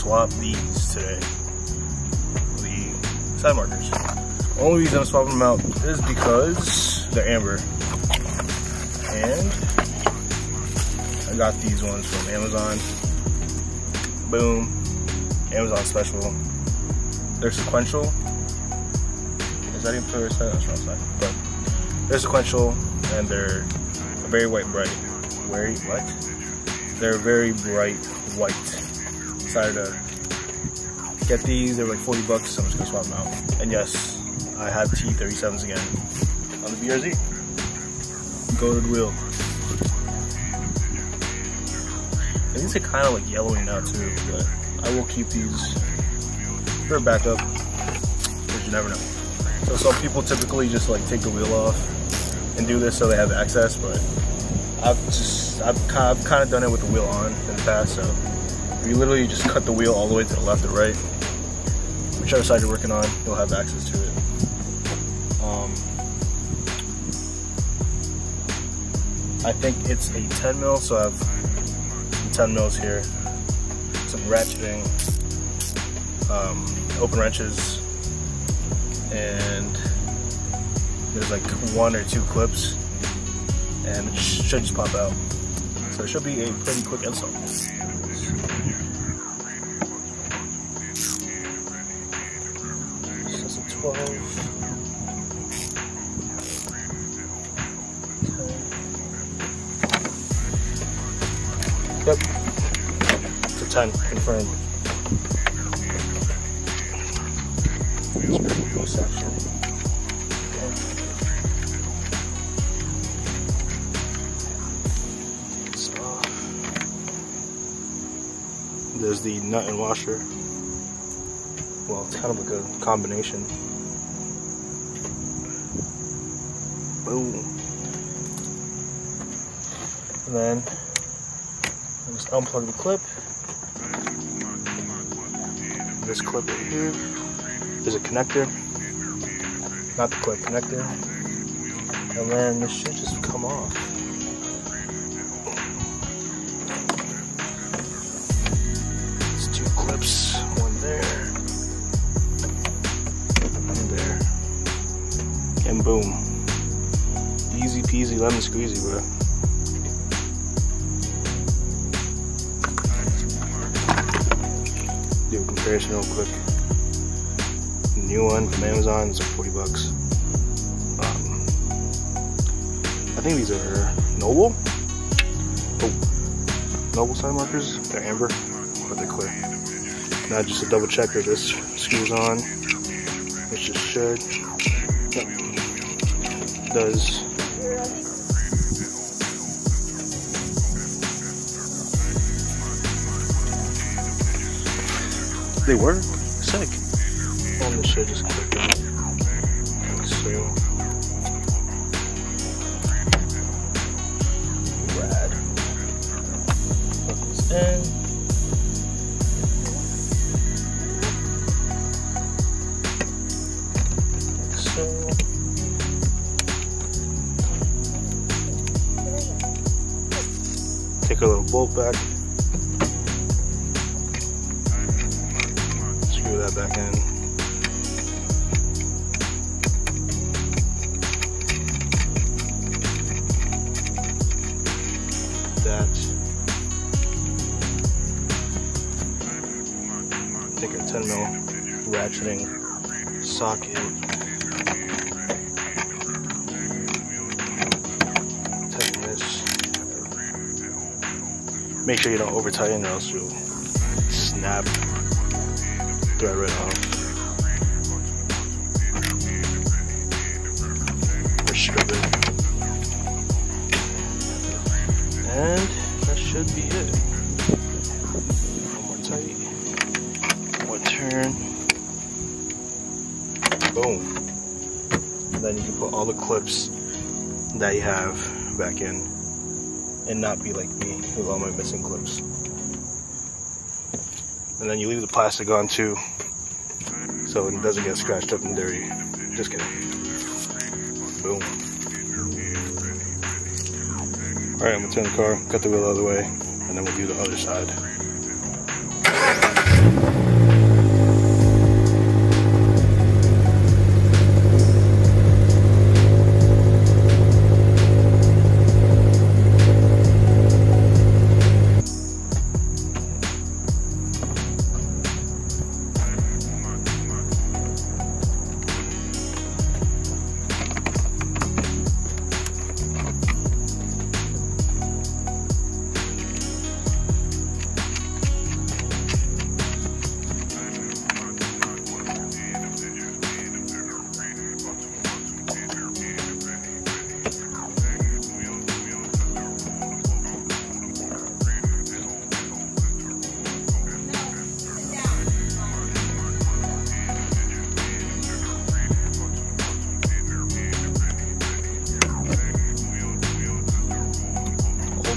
swap these today, the side markers. The only reason I'm swapping them out is because they're amber. And I got these ones from Amazon. Boom. Amazon special. They're sequential. Is that even for the side? That's wrong side. But they're sequential and they're very white and bright. Very what? They're very bright white. Decided to get these. They were like 40 bucks, so I'm just gonna swap them out. And yes, I have T37s again on the BRZ. Go to the wheel. And these are kind of like yellowing now too, but I will keep these for a backup, because you never know. So some people typically just like take the wheel off and do this so they have access, but I've kind of done it with the wheel on in the past. So you literally just cut the wheel all the way to the left or right, whichever side you're working on, you'll have access to it. I think it's a 10 mil, so I have 10 mils here, some ratcheting, open wrenches, and there's like 1 or 2 clips, and it should just pop out. So it should be a pretty quick install. So it's a 12. Yep, it's a 10, confirmed. It's pretty close actually. Okay. It's off. There's the nut and washer. Well, it's kind of like a combination. Boom. And then just unplug the clip. This clip right here. There's a connector. Not the clip, connector. And then this should just come off. It's 2 clips. One there. One there. And boom. Easy peasy lemon squeezy, bro. Do a comparison real quick. New one from Amazon, it's like 40 bucks. I think these are Noble. Oh, Noble side markers. They're amber, but they're clear. Now just a double checker, this screws on, which just should. Yep. It does. They work. Sick. On this shit just clicked on. So rad. Plug this in. Like so. Take a little bolt back. Screw that back in. That. Take our 10 mil ratcheting socket. Tighten this. Make sure you don't over tighten, or else you'll snap thread right off. Or strip it. And that should be it. One more tight. One turn. Boom. And then you can put all the clips that you have back in and not be like me with all my missing clips. And then you leave the plastic on too, so it doesn't get scratched up and dirty. Just kidding. Boom. Alright, I'm gonna turn the car, cut the wheel out of the way, and then we'll do the other side.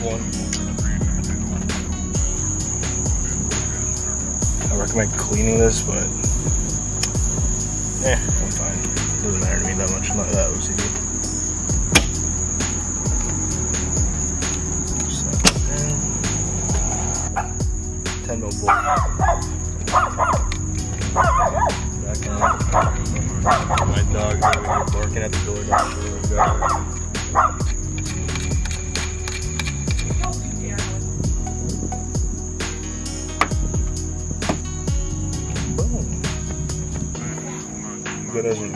have one. I recommend cleaning this, but I'm fine. Doesn't matter to me that much. Not that OCD. 10 mil bolt. Back in. My dog's over here barking at the door. Boom. Good as it.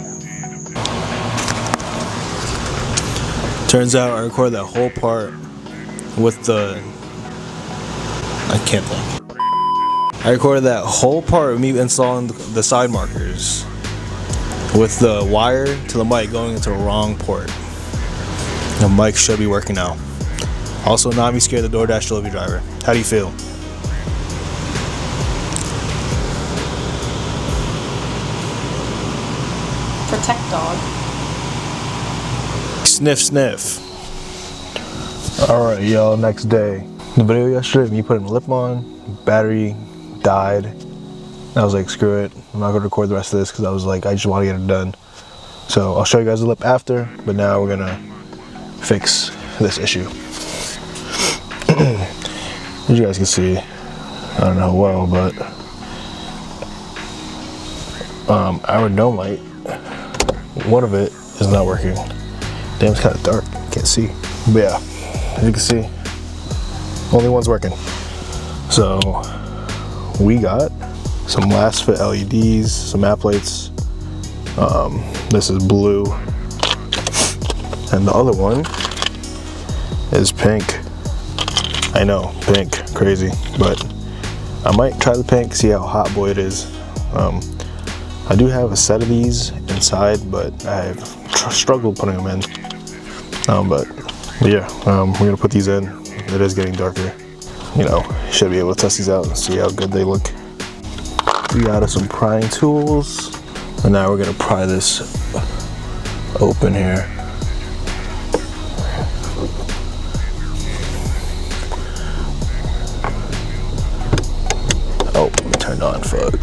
Turns out I recorded that whole part with the. I can't think. I recorded that whole part of me installing the side markers with the wire to the mic going into the wrong port. The mic should be working now. Also, not me scared the DoorDash delivery driver. How do you feel? Protect dog. Sniff, sniff. Alright, y'all, next day. The video yesterday, me putting the lip on, battery died. I was like, screw it. I'm not gonna record the rest of this because I was like, I just want to get it done. So I'll show you guys the lip after, but now we're gonna fix this issue. As you guys can see, I don't know well, but our dome light, one of it is not working. Damn, it's kind of dark, can't see. But yeah, as you can see, only one's working. So we got some last fit LEDs, some map lights. This is blue, and the other one is pink. I know, pink, crazy, but I might try the pink, see how hot boy it is. I do have a set of these inside, but I've struggled putting them in. But yeah, we're gonna put these in. It is getting darker. You know, should be able to test these out and see how good they look. We got some prying tools, and now we're gonna pry this open here. Oh, turned on, fuck.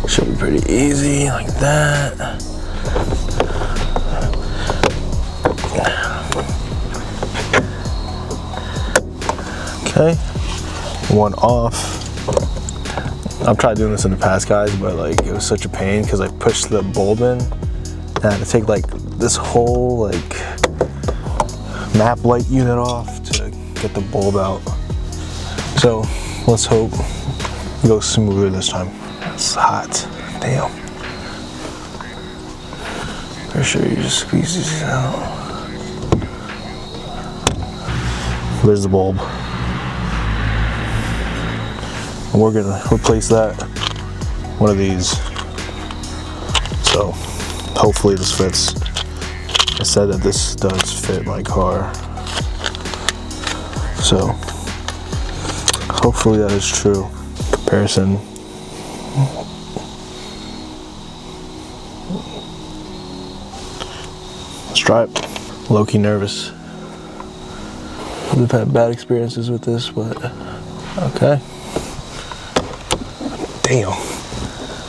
Should be pretty easy, like that. Okay, one off. I've tried doing this in the past, guys, but like it was such a pain because I pushed the bulb in and I had to take like this whole like map light unit off to get the bulb out. So let's hope it goes smoother this time. It's hot, damn. For sure you just squeeze these out. There's the bulb. And we're gonna replace that, one of these. So hopefully this fits. I said that this does fit my car. So hopefully that is true. Comparison. Let's try it. Low-key nervous. I've had bad experiences with this, but okay. Damn.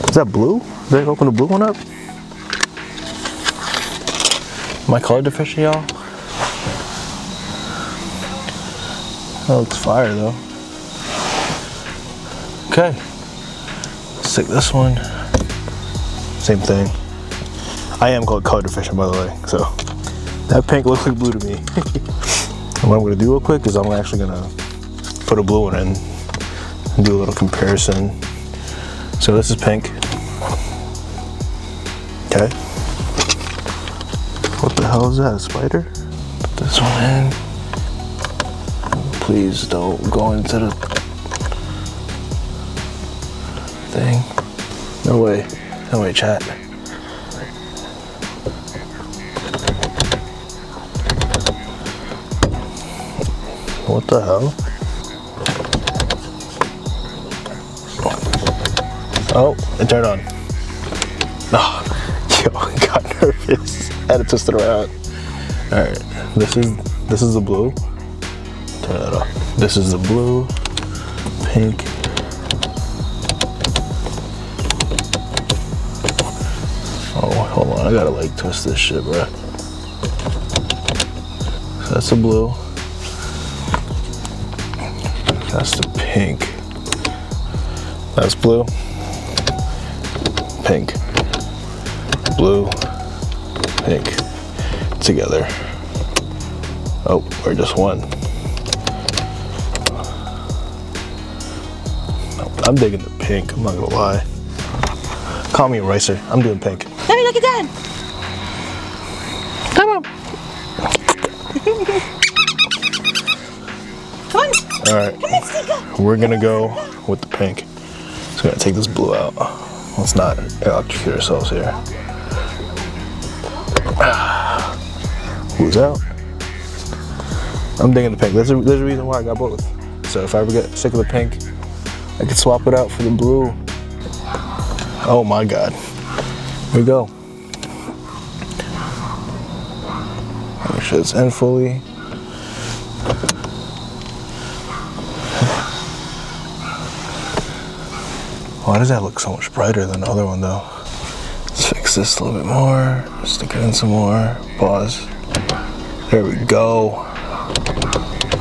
Is that blue? Did I open the blue one up? Am I color deficient, y'all? That looks fire, though. Okay. Let's take this one. Same thing. I am color deficient, by the way, so that pink looks like blue to me. And what I'm gonna do real quick is I'm actually gonna put a blue one in and do a little comparison. So this is pink. Okay. What the hell is that, a spider? Put this one in. Please don't go into the thing. No way, chat. What the hell? Oh, it turned on. Oh, Yo, I got nervous. I had to twist it around. Alright, this is the blue. Turn that off. This is the blue, pink. Oh, hold on, I gotta like twist this shit, bro. So that's the blue. That's the pink. That's blue. Pink. Blue. Pink. Together. Oh, or just one. I'm digging the pink, I'm not gonna lie. Call me a racer, I'm doing pink. Let me look at that. Come on. Come on. Alright, Come on, Stika. we're gonna go with the pink. So we're gonna take this blue out. Let's not electrocute ourselves here. Blue's out. I'm digging the pink. There's a reason why I got both. So if I ever get sick of the pink, I could swap it out for the blue. Oh my God. Here we go. Make sure it's in fully. Why does that look so much brighter than the other one though? Let's fix this a little bit more. Stick it in some more. Pause. There we go.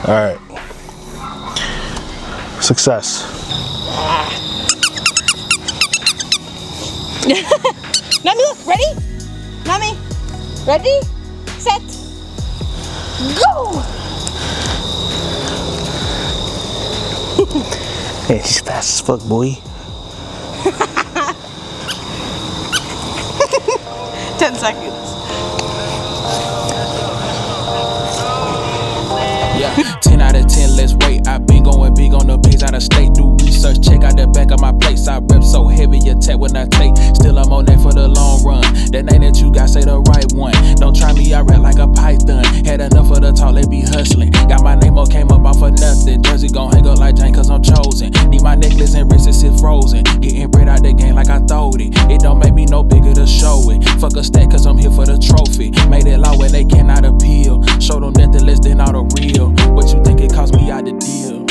All right. Success. Nami, look, ready? Nami, ready, set, go! Hey, she's fast as fuck, boy. 10 seconds. Yeah, 10 out of 10, let's wait. I've been going big on the pigs out of state. Do research, check out the back of my plates. I rep so heavy, attack when I take. Still, I'm on that for the long run. That name that you got, say the right one. Don't try me, I rap like a python. Had enough of the talk, let be hustling. Got my name up, came up off of nothing. Jersey gon' hang up like Jane, cause I'm chosen. Need my necklace and wrists sit frozen. Getting bread out the game like I throwed it. It don't make me no bigger to show it. Fuck a stack, cause I'm here for the trophy. Made it law when they cannot appeal. Show them nothing less than all the real. What you think it cost me out the deal?